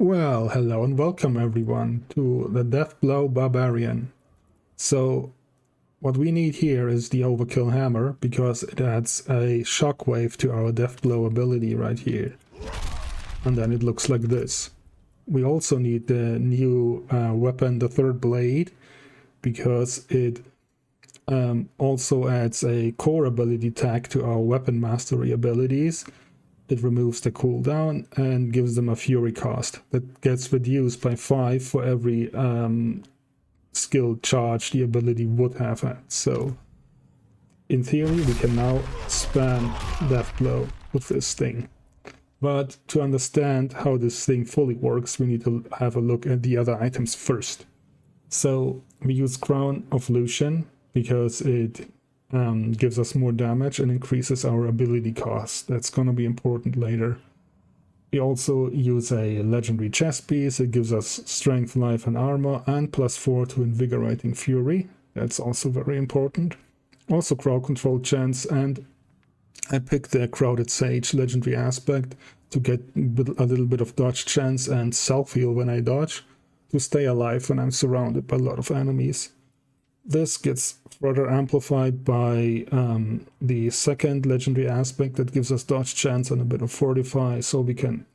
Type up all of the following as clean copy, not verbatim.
Well, hello and welcome everyone to the Deathblow Barbarian. So, what we need here is the Overkill Hammer, because it adds a shockwave to our Deathblow ability right here. And then it looks like this. We also need the new weapon, the Third Blade, because it also adds a core ability tag to our weapon mastery abilities. It removes the cooldown and gives them a fury cost that gets reduced by 5 for every skill charge the ability would have had. So, in theory, we can now spam Deathblow with this thing. But to understand how this thing fully works, we need to have a look at the other items first. So, we use Crown of Lucian because it gives us more damage and increases our ability cost. That's going to be important later. We also use a legendary chest piece. It gives us strength, life, and armor, and +4 to invigorating fury. That's also very important. Also crowd control chance, and I picked the Crowded Sage legendary aspect to get a little bit of dodge chance and self-heal when I dodge, to stay alive when I'm surrounded by a lot of enemies. This gets further amplified by the second legendary aspect that gives us dodge chance and a bit of fortify, so we can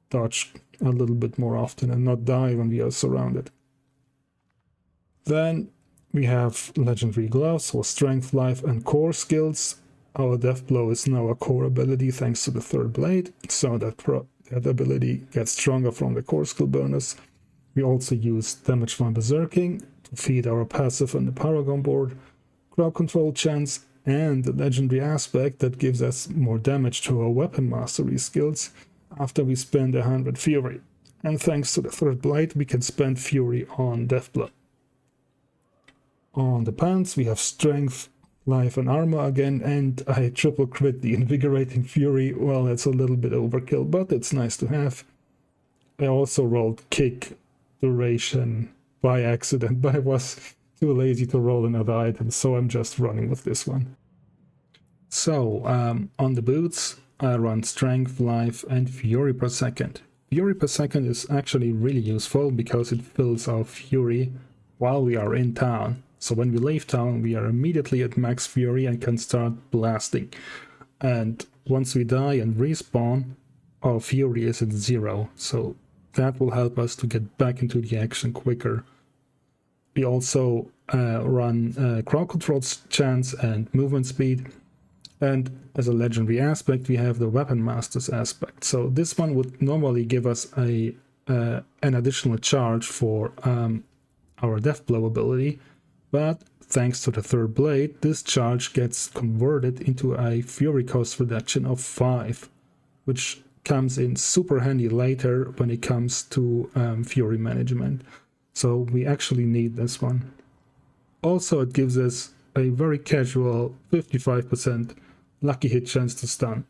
dodge a little bit more often and not die when we are surrounded. Then we have legendary gloves for strength, life, and core skills. Our Deathblow is now a core ability thanks to the Third Blade, so that ability gets stronger from the core skill bonus. We also use damage from berserking to feed our passive on the Paragon board, crowd control chance, and the legendary aspect that gives us more damage to our weapon mastery skills after we spend 100 fury. And thanks to the Third Blade, we can spend fury on Deathblow. On the pants, we have strength, life, and armor again, and I triple crit the invigorating fury. Well, that's a little bit overkill, but it's nice to have. I also rolled kick duration by accident, but I was too lazy to roll another item, so I'm just running with this one. So, on the boots, I run strength, life, and fury per second. Fury per second is actually really useful because it fills our fury while we are in town. So when we leave town, we are immediately at max fury and can start blasting. And once we die and respawn, our fury is at 0, so that will help us to get back into the action quicker. We also run crowd control chance and movement speed. And as a legendary aspect, we have the Weapon Master's aspect. So this one would normally give us an additional charge for our Deathblow ability. But thanks to the Third Blade, this charge gets converted into a fury cost reduction of 5, which comes in super handy later when it comes to fury management. So we actually need this one. Also, it gives us a very casual 55% lucky hit chance to stun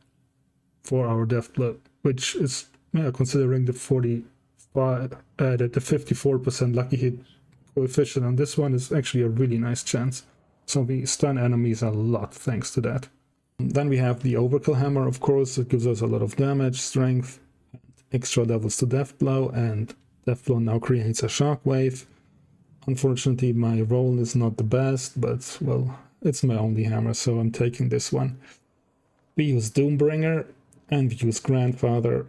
for our Deathblow, which is, considering the 54% lucky hit coefficient on this one, is actually a really nice chance. So we stun enemies a lot thanks to that. Then we have the Overkill Hammer, of course. It gives us a lot of damage, strength, extra levels to Deathblow, and Deathblow now creates a shockwave. Unfortunately, my roll is not the best, but, well, it's my only hammer, so I'm taking this one. We use Doombringer, and we use Grandfather.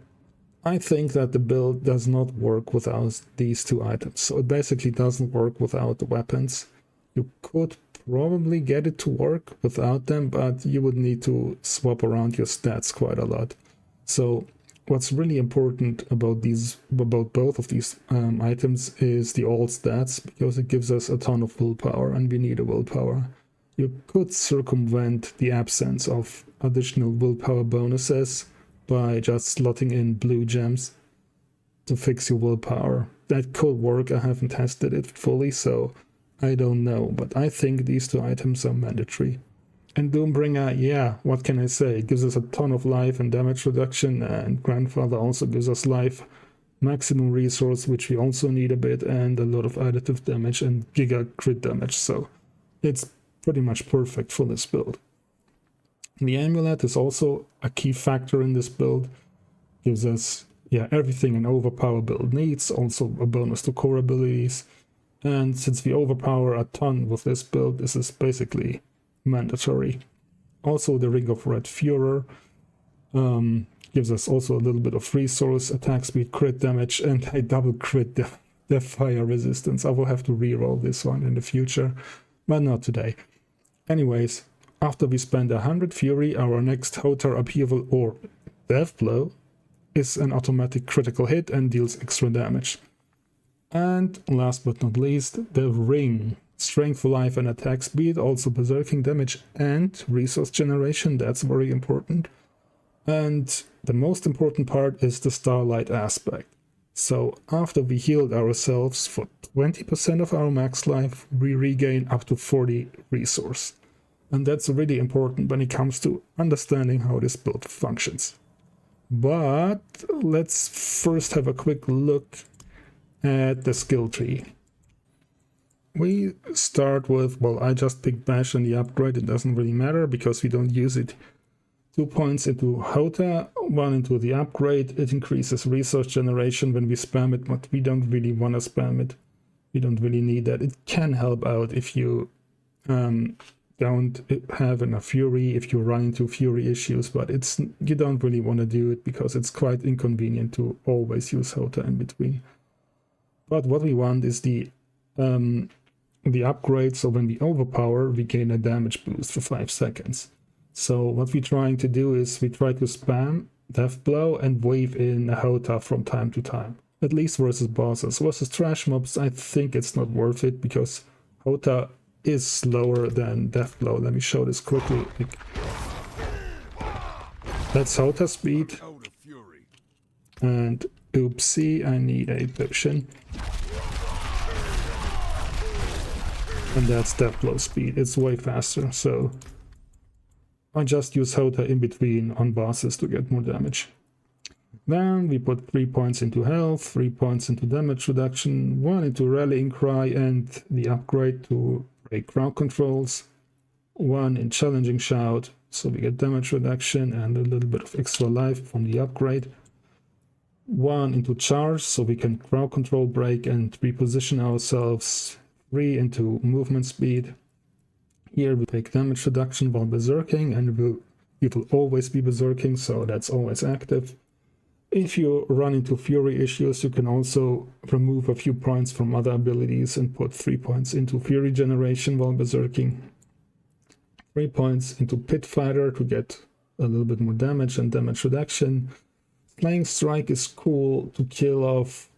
I think that the build does not work without these two items, so it basically doesn't work without the weapons. You could probably get it to work without them, but you would need to swap around your stats quite a lot. So what's really important about both of these items is the all stats, because it gives us a ton of willpower, and we need a willpower. You could circumvent the absence of additional willpower bonuses by just slotting in blue gems to fix your willpower. That could work. I haven't tested it fully, so I don't know, but I think these two items are mandatory. And Doombringer, yeah, what can I say? It gives us a ton of life and damage reduction, and Grandfather also gives us life, maximum resource, which we also need a bit, and a lot of additive damage and giga crit damage, so it's pretty much perfect for this build. The amulet is also a key factor in this build. Gives us yeah, everything an overpower build needs, also a bonus to core abilities. And since we overpower a ton with this build, this is basically mandatory. Also, the Ring of Red Fuhrer gives us also a little bit of resource, attack speed, crit damage, and a double crit death fire resistance. I will have to reroll this one in the future, but not today. Anyways, after we spend 100 Fury, our next Hotar Upheaval or Death Blow is an automatic critical hit and deals extra damage. And last but not least, the Ring. Strength for life and attack speed, also berserking damage and resource generation, that's very important. And the most important part is the Starlight aspect. So after we healed ourselves for 20% of our max life, we regain up to 40 resource. And that's really important when it comes to understanding how this build functions. But let's first have a quick look at the skill tree. We start with, well, I just picked Bash and the upgrade. It doesn't really matter because we don't use it. 2 points into Hota, 1 into the upgrade. It increases resource generation when we spam it, but we don't really want to spam it. We don't really need that. It can help out if you don't have enough Fury, if you run into Fury issues, but you don't really want to do it because it's quite inconvenient to always use Hota in between. But what we want is the upgrade, so when we overpower, we gain a damage boost for 5 seconds. So what we're trying to do is we try to spam Death Blow and wave in a Hota from time to time. At least versus bosses. Versus trash mobs, I think it's not worth it because Hota is slower than Death Blow. Let me show this quickly. That's Hota speed. And oopsie, I need a potion. And that's Death Blow speed. It's way faster, so I just use Hota in between on bosses to get more damage. Then we put 3 points into health, 3 points into damage reduction, 1 into Rallying Cry and the upgrade to break crowd controls, 1 in Challenging Shout, so we get damage reduction and a little bit of extra life from the upgrade. 1 into Charge, so we can crowd control break and reposition ourselves. 3 into movement speed. Here we take damage reduction while berserking, and we will always be berserking, so that's always active. If you run into Fury issues, you can also remove a few points from other abilities and put 3 points into Fury generation while berserking. 3 points into Pit Fighter to get a little bit more damage and damage reduction. Flying Strike is cool to kill off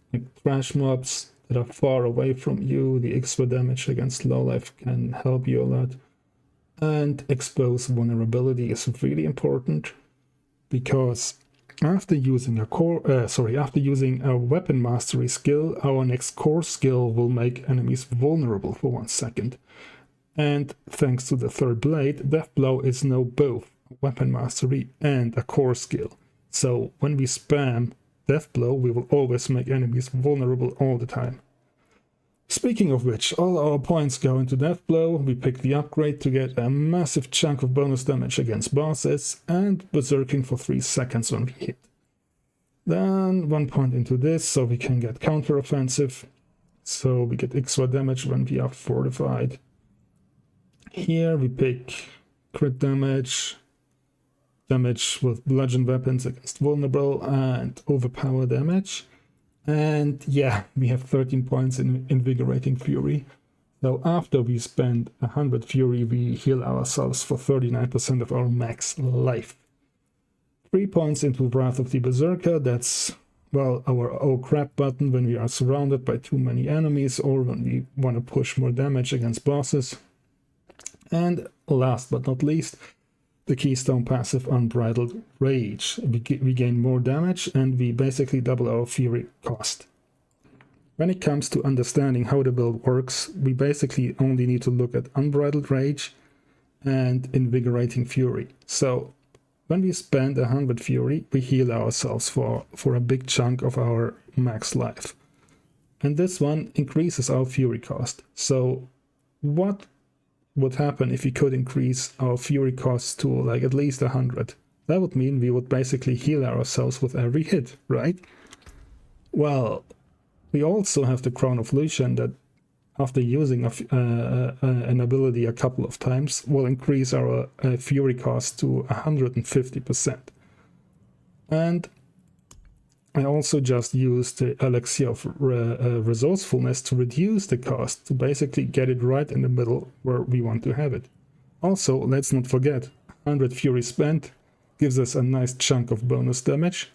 trash mobs that are far away from you. The extra damage against low life can help you a lot. And Expose Vulnerability is really important because after using a weapon mastery skill, our next core skill will make enemies vulnerable for 1 second. And thanks to the third blade, Death Blow is now both weapon mastery and a core skill. So when we spam Death Blow, we will always make enemies vulnerable all the time. Speaking of which, all our points go into Death Blow. We pick the upgrade to get a massive chunk of bonus damage against bosses and berserking for 3 seconds when we hit. Then 1 point into this so we can get counter-offensive, so we get extra damage when we are fortified. Here we pick crit damage, damage with bludgeon weapons against vulnerable, and overpower damage. And yeah, we have 13 points in Invigorating Fury. So after we spend 100 Fury, we heal ourselves for 39% of our max life. 3 points into Wrath of the Berserker. That's, well, our oh crap button when we are surrounded by too many enemies or when we want to push more damage against bosses. And last but not least, the Keystone passive Unbridled Rage. We gain more damage and we basically double our Fury cost. When it comes to understanding how the build works, we basically only need to look at Unbridled Rage and Invigorating Fury. So when we spend 100 Fury, we heal ourselves for a big chunk of our max life. And this one increases our Fury cost. So what would happen if we could increase our Fury costs to like at least 100? That would mean we would basically heal ourselves with every hit, right? Well, we also have the Crown of Lucian that, after using an ability a couple of times, will increase our fury cost to 150%. And I also just used the Elixir of Resourcefulness to reduce the cost, to basically get it right in the middle where we want to have it. Also, let's not forget, 100 fury spent gives us a nice chunk of bonus damage,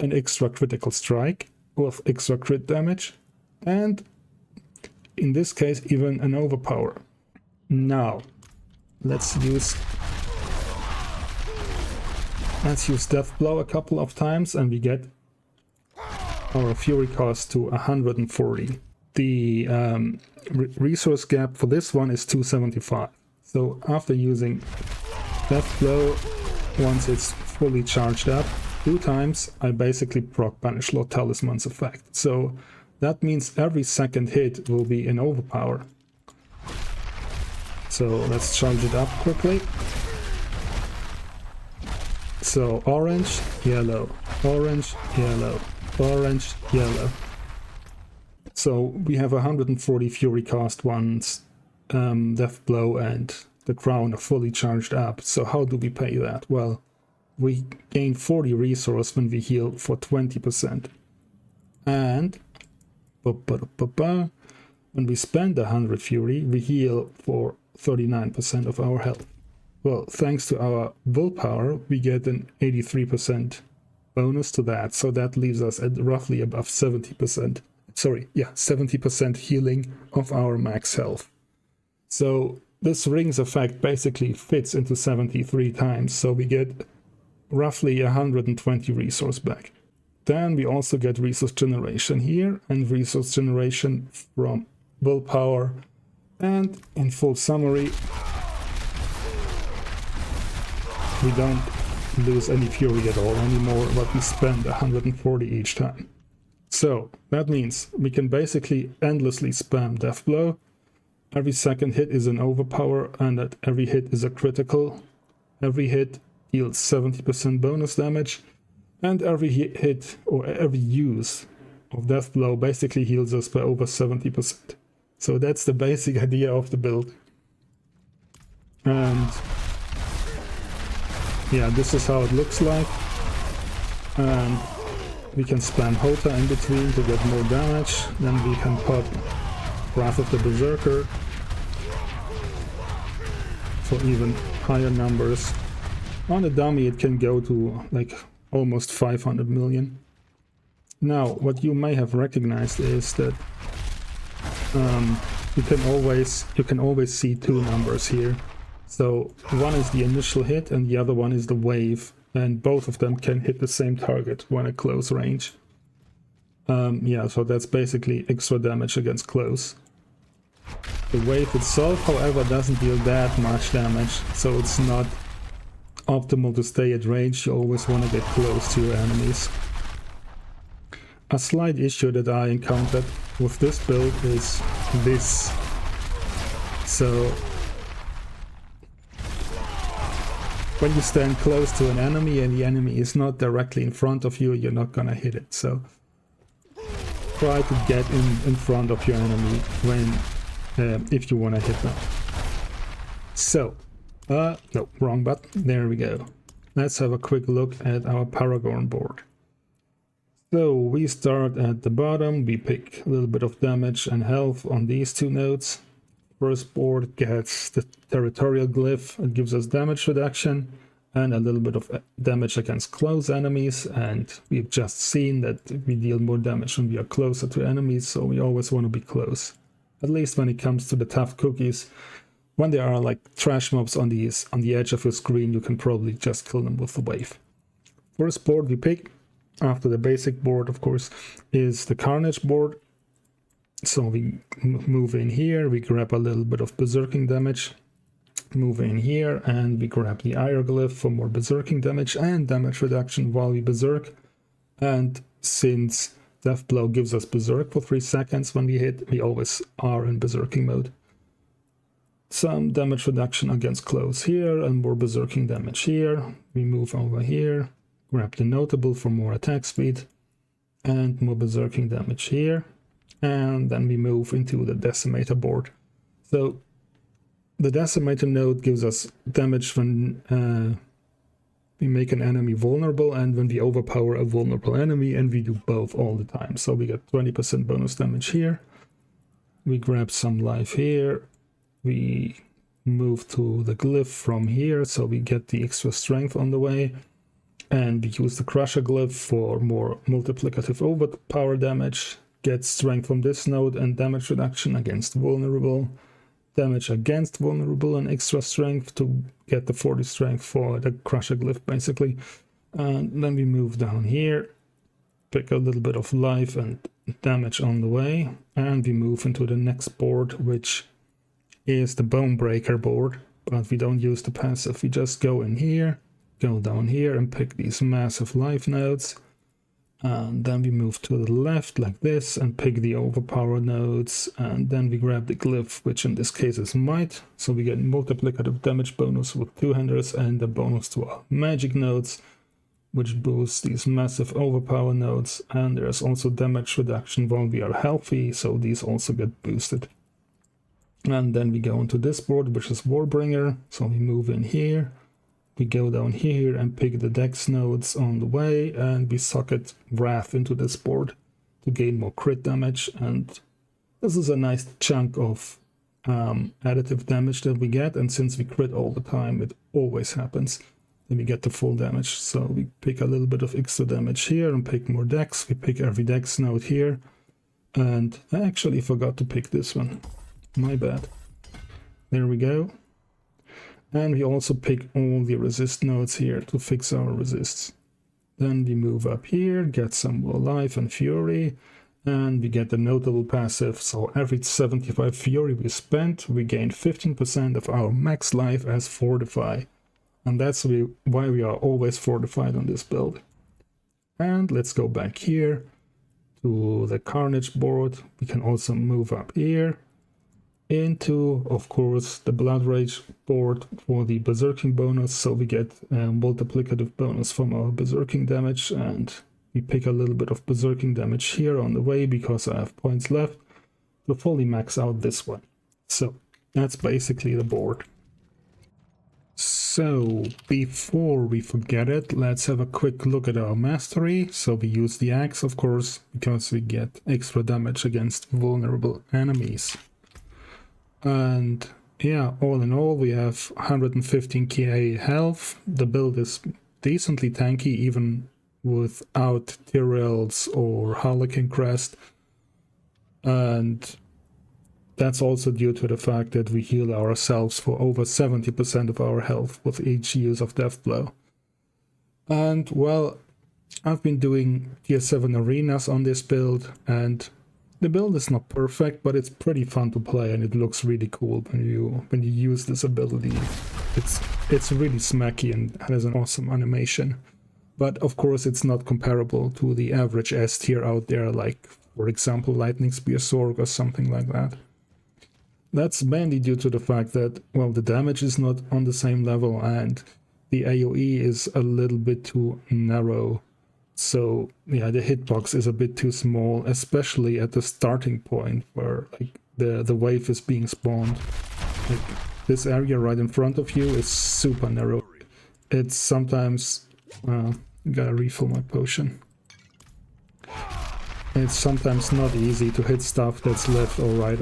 an extra critical strike with extra crit damage, and in this case even an overpower. Now, let's use Death Blow a couple of times and we get our fury cost to 140. The resource gap for this one is 275. So after using Death Blow, once it's fully charged up 2 times, I basically proc Banish Lord Talisman's effect. So that means every second hit will be an overpower. So let's charge it up quickly. So orange, yellow, orange, yellow, orange, yellow. So we have 140 fury cost once Death Blow and the Crown are fully charged up. So how do we pay that? Well, we gain 40 resource when we heal for 20%. And when we spend 100 fury, we heal for 39% of our health. Well, thanks to our willpower, we get an 83% bonus to that, so that leaves us at roughly above 70%. Sorry, yeah, 70% healing of our max health. So this rings effect basically fits into 73 times, so we get roughly 120 resource back. Then we also get resource generation here, and resource generation from willpower. And in full summary, we don't lose any fury at all anymore, but we spend 140 each time. So that means we can basically endlessly spam Death Blow. Every second hit is an overpower, and that every hit is a critical. Every hit deals 70% bonus damage, and every hit or every use of Death Blow basically heals us by over 70%. So that's the basic idea of the build. And yeah, this is how it looks like. And we can spam Hota in between to get more damage. Then we can pop Wrath of the Berserker for even higher numbers. On a dummy it can go to like almost 500 million. Now, what you may have recognized is that you can always see 2 numbers here. So one is the initial hit and the other one is the wave, and both of them can hit the same target when at close range. Yeah, so that's basically extra damage against close. The wave itself, however, doesn't deal that much damage, so it's not optimal to stay at range. You always want to get close to your enemies. A slight issue that I encountered with this build is this. So when you stand close to an enemy and the enemy is not directly in front of you, you're not gonna hit it. So try to get in front of your enemy when if you want to hit them. So no, wrong button. There we go. Let's have a quick look at our Paragon board. So we start at the bottom. We pick a little bit of damage and health on these 2 nodes. First board gets the territorial glyph. It gives us damage reduction and a little bit of damage against close enemies. And we've just seen that we deal more damage when we are closer to enemies, so we always want to be close. At least when it comes to the tough cookies. When there are like trash mobs on the edge of your screen, you can probably just kill them with the wave. First board we pick, after the basic board of course, is the Carnage board. So we move in here, we grab a little bit of berserking damage, move in here, and we grab the Hieroglyph for more berserking damage and damage reduction while we berserk. And since Death Blow gives us berserk for 3 seconds when we hit, we always are in berserking mode. Some damage reduction against close here and more berserking damage here. We move over here, grab the Notable for more attack speed. and more berserking damage here. And then we move into the decimator board. So the decimator node gives us damage when we make an enemy vulnerable and when we overpower a vulnerable enemy, and we do both all the time. So we get 20% bonus damage here. We grab some life here. We move to the glyph from here, so we get the extra strength on the way. And we use the crusher glyph for more multiplicative overpower damage. Get strength from this node and damage reduction against vulnerable. Damage against vulnerable and extra strength to get the 40 strength for the crusher glyph basically. And then we move down here, pick a little bit of life and damage on the way, and we move into the next board, which is the bone breaker board. But we don't use the passive, we just go in here, go down here and pick these massive life nodes. And then we move to the left like this and pick the overpower nodes, and then we grab the glyph, which in this case is might, so we get multiplicative damage bonus with two-handers and a bonus to our magic nodes, which boosts these massive overpower nodes. And there's also damage reduction while we are healthy, so these also get boosted. And then we go into this board, which is Warbringer, so we move in here. We go down here and pick the dex nodes on the way, and we socket Wrath into this board to gain more crit damage. And this is a nice chunk of additive damage that we get, and since we crit all the time, it always happens. Then we get the full damage. So we pick a little bit of extra damage here and pick more dex. We pick every dex node here. And I actually forgot to pick this one. My bad. There we go. And we also pick all the resist nodes here to fix our resists. Then we move up here, get some more life and fury, and we get the notable passive. So every 75 fury we spent, we gain 15% of our max life as fortify. And that's why we are always fortified on this build. And let's go back here to the Carnage board. We can also move up here into, of course, the Blood Rage board for the berserking bonus, so we get a multiplicative bonus from our berserking damage, and we pick a little bit of berserking damage here on the way because I have points left to fully max out this one. So that's basically the board. So before we forget it, let's have a quick look at our mastery. So we use the axe, of course, because we get extra damage against vulnerable enemies. And yeah, all in all, we have 115k health. The build is decently tanky, even without Tyrells or Harlequin Crest. And that's also due to the fact that we heal ourselves for over 70% of our health with each use of Deathblow. And well, I've been doing tier 7 arenas on this build, and the build is not perfect, but it's pretty fun to play, and it looks really cool when you use this ability. It's really smacky and has an awesome animation. But of course it's not comparable to the average S tier out there, like for example Lightning Spear Sorg or something like that. That's mainly due to the fact that, well, the damage is not on the same level and the AoE is a little bit too narrow. So yeah, the hitbox is a bit too small, especially at the starting point where like the wave is being spawned. Like, this area right in front of you is super narrow. It's sometimes gotta refill my potion. It's sometimes not easy to hit stuff that's left or right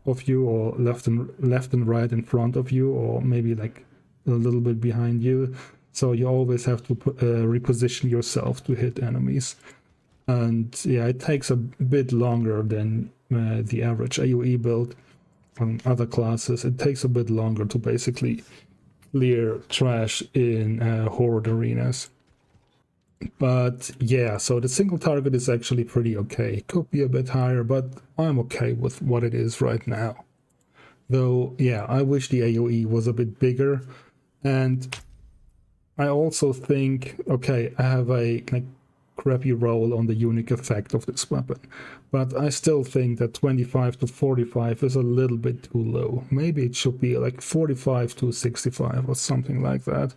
of you, or left and right in front of you, or maybe like a little bit behind you. So you always have to reposition yourself to hit enemies. And yeah, it takes a bit longer than the average AoE build on other classes. It takes a bit longer to basically clear trash in horde arenas. But yeah, so the single target is actually pretty okay. It could be a bit higher, but I'm okay with what it is right now. Though, yeah, I wish the AoE was a bit bigger. And I also think, okay, I have a like crappy roll on the unique effect of this weapon, but I still think that 25 to 45 is a little bit too low. Maybe it should be like 45 to 65 or something like that.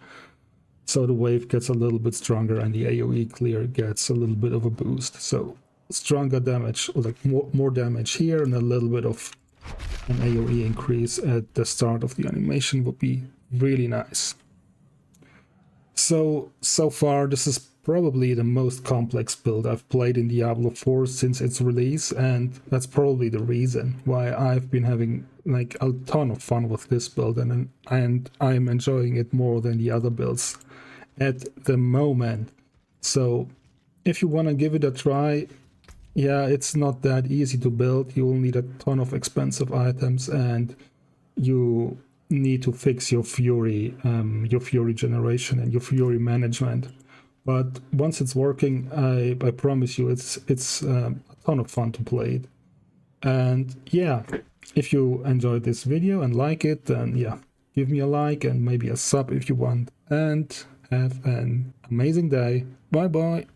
So the wave gets a little bit stronger and the AoE clear gets a little bit of a boost. So stronger damage, or like more damage here, and a little bit of an AoE increase at the start of the animation would be really nice. So far this is probably the most complex build I've played in Diablo 4 since its release, and that's probably the reason why I've been having like a ton of fun with this build, and I'm enjoying it more than the other builds at the moment. So if you want to give it a try, yeah, it's not that easy to build. You will need a ton of expensive items, and you need to fix your fury generation and your fury management. But once it's working, I promise you, it's a ton of fun to play it. And yeah, if you enjoyed this video and like it, then yeah, give me a like and maybe a sub if you want. And have an amazing day. Bye bye.